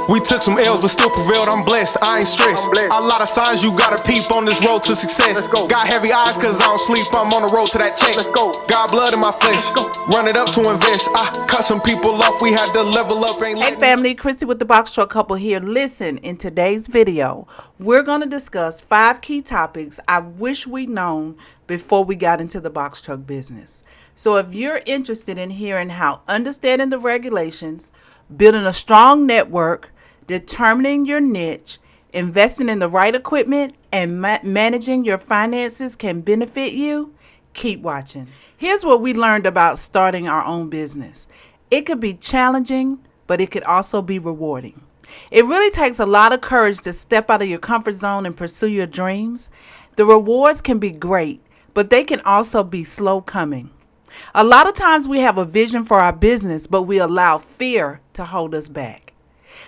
We took some L's but still prevailed, I'm blessed, I ain't stressed. A lot of signs you gotta peep on this road to success. Got heavy eyes cause I don't sleep, I'm on the road to that check. Got blood in my flesh, run it up to invest. I cut some people off, we had to level up. Hey family, Christy with the Box Truck Couple here. Listen, in today's video, we're going to discuss 5 key topics I wish we'd known before we got into the box truck business. So if you're interested in hearing how understanding the regulations, building a strong network, determining your niche, investing in the right equipment, and managing your finances can benefit you, keep watching. Here's what we learned about starting our own business. It could be challenging, but it could also be rewarding. It really takes a lot of courage to step out of your comfort zone and pursue your dreams. The rewards can be great, but they can also be slow coming. A lot of times we have a vision for our business, but we allow fear to hold us back.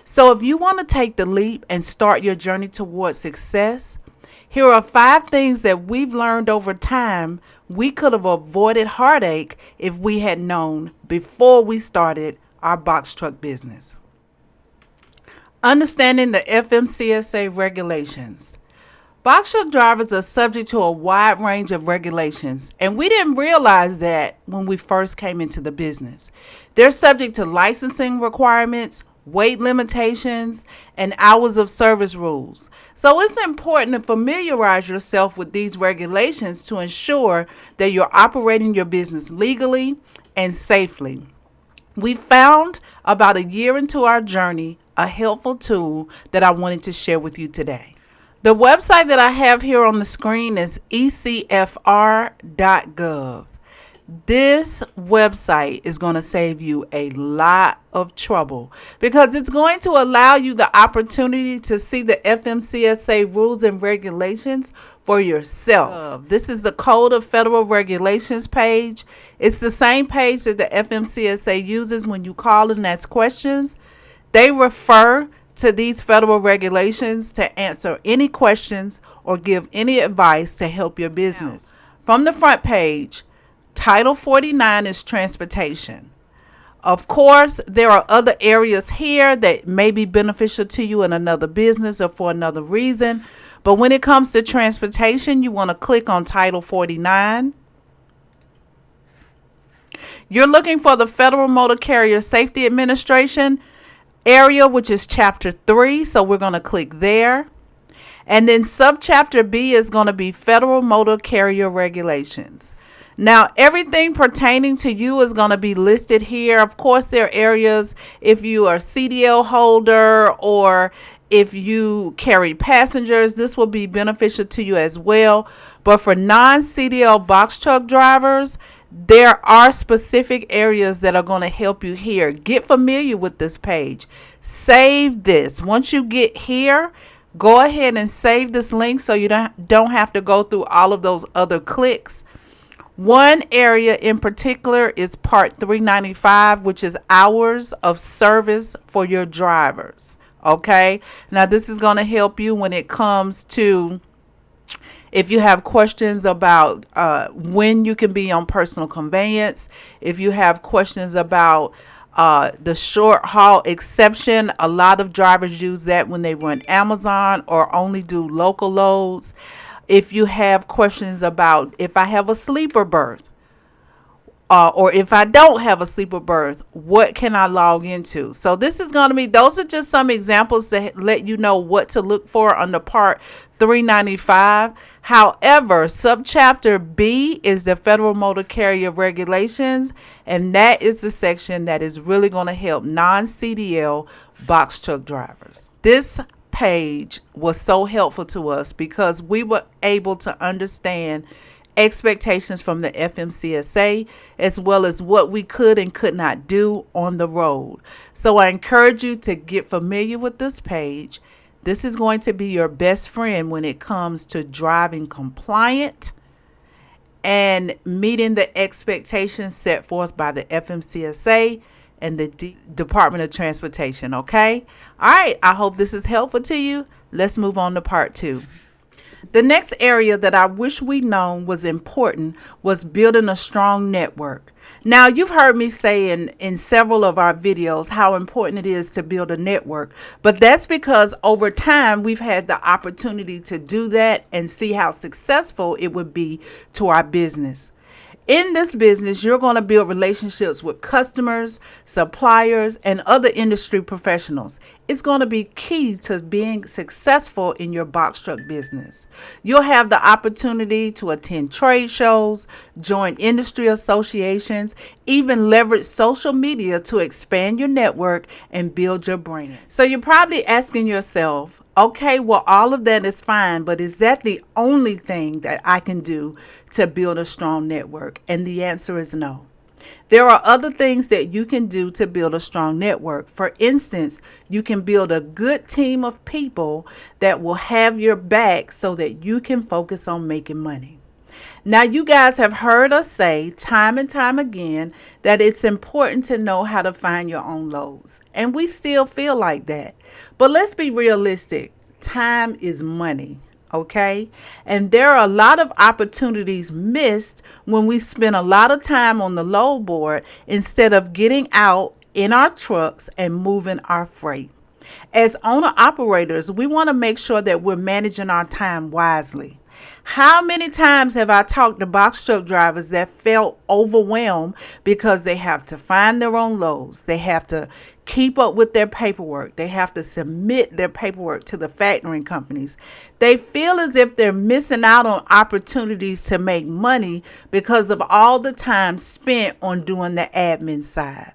So if you want to take the leap and start your journey towards success, here are 5 things that we've learned over time we could have avoided heartache if we had known before we started our box truck business. Understanding the FMCSA regulations. Box truck drivers are subject to a wide range of regulations, and we didn't realize that when we first came into the business. They're subject to licensing requirements, weight limitations, and hours of service rules. So it's important to familiarize yourself with these regulations to ensure that you're operating your business legally and safely. We found about a year into our journey a helpful tool that I wanted to share with you today. The website that I have here on the screen is ecfr.gov. This website is going to save you a lot of trouble because it's going to allow you the opportunity to see the FMCSA rules and regulations for yourself. This is the Code of Federal Regulations page. It's the same page that the FMCSA uses when you call and ask questions. They refer to these federal regulations to answer any questions or give any advice to help your business. From the front page, Title 49 is transportation. Of course, there are other areas here that may be beneficial to you in another business or for another reason. But when it comes to transportation, you want to click on Title 49. You're looking for the Federal Motor Carrier Safety Administration area, which is Chapter 3. So we're going to click there. And then Subchapter B is going to be Federal Motor Carrier Regulations. Now, everything pertaining to you is going to be listed here. Of course, there are areas if you are a CDL holder or if you carry passengers, this will be beneficial to you as well. But for non-CDL box truck drivers, there are specific areas that are going to help you here. Get familiar with this page. Save this. Once you get here, go ahead and save this link so you don't have to go through all of those other clicks. One area in particular is Part 395, which is hours of service for your drivers. Okay, now this is going to help you when it comes to if you have questions about when you can be on personal conveyance, if you have questions about the short haul exception. A lot of drivers use that when they run Amazon or only do local loads. If you have questions about if I have a sleeper berth or if I don't have a sleeper berth, what can I log into? So this is going to be, those are just some examples to let you know what to look for under Part 395. However, Subchapter B is the Federal Motor Carrier Regulations, and that is the section that is really going to help non-CDL box truck drivers. This page was so helpful to us because we were able to understand expectations from the FMCSA as well as what we could and could not do on the road. So I encourage you to get familiar with this page. This is going to be your best friend when it comes to driving compliant and meeting the expectations set forth by the FMCSA and the Department of Transportation. Okay. All right. I hope this is helpful to you. Let's move on to Part 2. The next area that I wish we'd known was important was building a strong network. Now, you've heard me say in several of our videos how important it is to build a network, but that's because over time we've had the opportunity to do that and see how successful it would be to our business. In this business, you're going to build relationships with customers, suppliers, and other industry professionals. It's going to be key to being successful in your box truck business. You'll have the opportunity to attend trade shows, join industry associations, even leverage social media to expand your network and build your brand. So you're probably asking yourself, okay, well, all of that is fine, but is that the only thing that I can do to build a strong network? And the answer is no. There are other things that you can do to build a strong network. For instance, you can build a good team of people that will have your back so that you can focus on making money. Now, you guys have heard us say time and time again that it's important to know how to find your own lows. And we still feel like that. But let's be realistic. Time is money. Okay? And there are a lot of opportunities missed when we spend a lot of time on the load board instead of getting out in our trucks and moving our freight. As owner operators, we want to make sure that we're managing our time wisely. How many times have I talked to box truck drivers that felt overwhelmed because they have to find their own loads, they have to keep up with their paperwork, they have to submit their paperwork to the factoring companies. They feel as if they're missing out on opportunities to make money because of all the time spent on doing the admin side.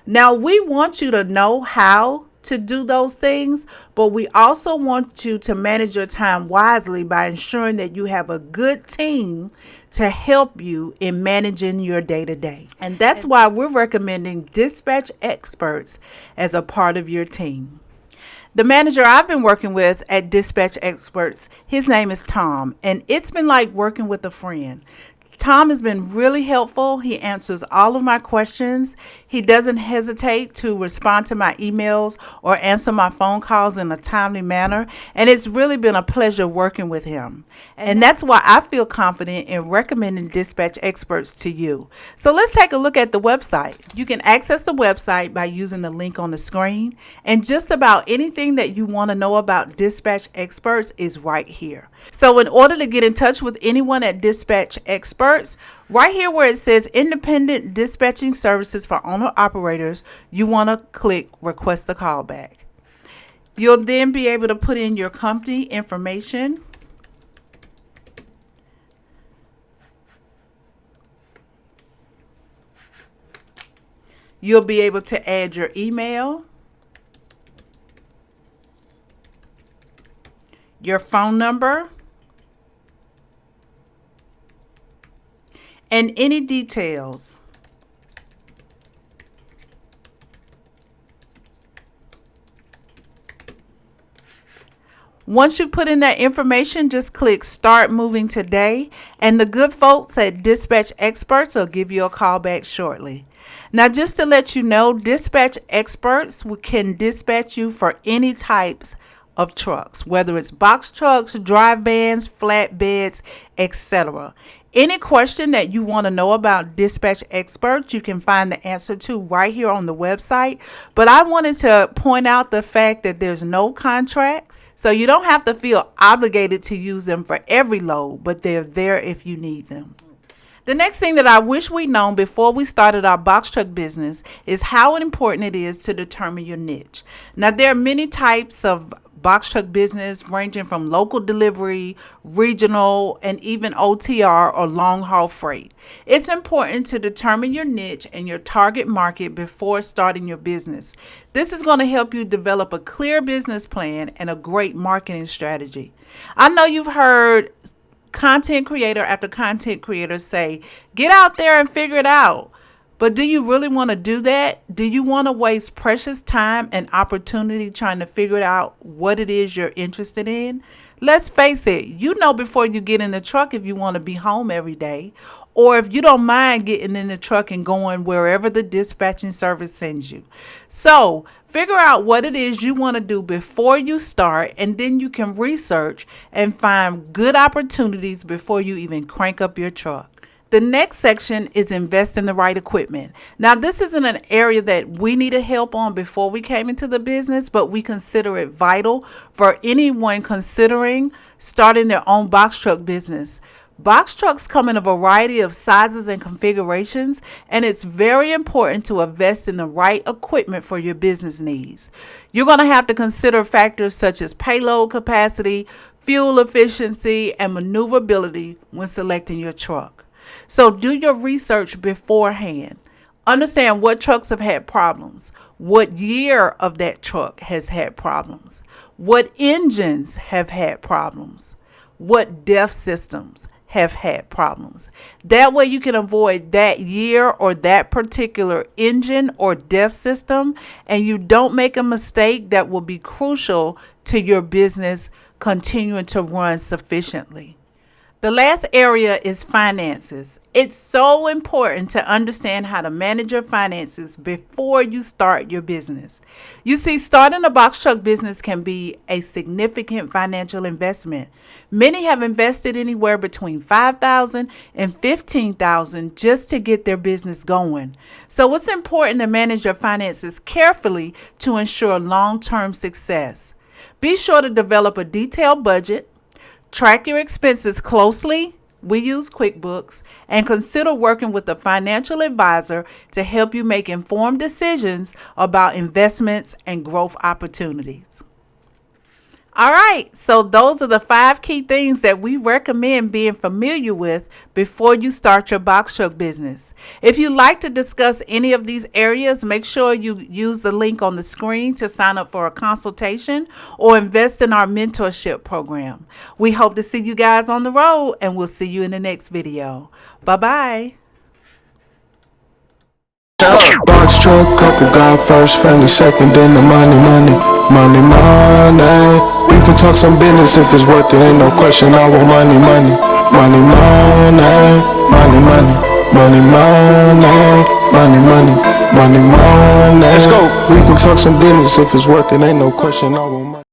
Now, we want you to know how to do those things, but we also want you to manage your time wisely by ensuring that you have a good team to help you in managing your day-to-day. And that's why we're recommending dispatch experts as a part of your team. The manager I've been working with at Dispatch Experts, his name is Tom, and it's been like working with a friend. Tom has been really helpful. He answers all of my questions. He doesn't hesitate to respond to my emails or answer my phone calls in a timely manner. And it's really been a pleasure working with him. And that's why I feel confident in recommending Dispatch Experts to you. So let's take a look at the website. You can access the website by using the link on the screen. And just about anything that you want to know about Dispatch Experts is right here. So in order to get in touch with anyone at Dispatch Experts, right here where it says Independent Dispatching Services for Owner Operators, you want to click Request a Callback. You'll then be able to put in your company information. You'll be able to add your email, your phone number, and any details. Once you put in that information, just click Start Moving Today, and the good folks at Dispatch Experts will give you a call back shortly. Now, just to let you know, Dispatch Experts can dispatch you for any types of trucks, whether it's box trucks, dry vans, flatbeds, etc. Any question that you want to know about Dispatch Experts, you can find the answer to right here on the website. But I wanted to point out the fact that there's no contracts, so you don't have to feel obligated to use them for every load, but they're there if you need them. The next thing that I wish we'd known before we started our box truck business is how important it is to determine your niche. Now, there are many types of box truck business ranging from local delivery, regional, and even OTR or long haul freight. It's important to determine your niche and your target market before starting your business. This is going to help you develop a clear business plan and a great marketing strategy. I know you've heard content creator after content creator say, get out there and figure it out. But do you really want to do that? Do you want to waste precious time and opportunity trying to figure out what it is you're interested in? Let's face it, you know before you get in the truck if you want to be home every day, or if you don't mind getting in the truck and going wherever the dispatching service sends you. So figure out what it is you want to do before you start, and then you can research and find good opportunities before you even crank up your truck. The next section is invest in the right equipment. Now, this isn't an area that we needed help on before we came into the business, but we consider it vital for anyone considering starting their own box truck business. Box trucks come in a variety of sizes and configurations, and it's very important to invest in the right equipment for your business needs. You're going to have to consider factors such as payload capacity, fuel efficiency, and maneuverability when selecting your truck. So do your research beforehand. Understand what trucks have had problems, what year of that truck has had problems, what engines have had problems, what DEF systems have had problems. That way you can avoid that year or that particular engine or DEF system, and you don't make a mistake that will be crucial to your business continuing to run sufficiently. The last area is finances. It's so important to understand how to manage your finances before you start your business. You see, starting a box truck business can be a significant financial investment. Many have invested anywhere between $5,000 and $15,000 just to get their business going. So it's important to manage your finances carefully to ensure long-term success. Be sure to develop a detailed budget. Track your expenses closely. We use QuickBooks, and consider working with a financial advisor to help you make informed decisions about investments and growth opportunities. All right, so those are the 5 key things that we recommend being familiar with before you start your box truck business. If you'd like to discuss any of these areas, make sure you use the link on the screen to sign up for a consultation or invest in our mentorship program. We hope to see you guys on the road, and we'll see you in the next video. Bye-bye. Box truck couple, God first, family second, then the money, money, money, money. We can talk some business if it's worth it, ain't no question. I want money, money, money, money, money, money, money, money, money, money, money, money. Let's go. We can talk some business if it's worth it, ain't no question. I want money.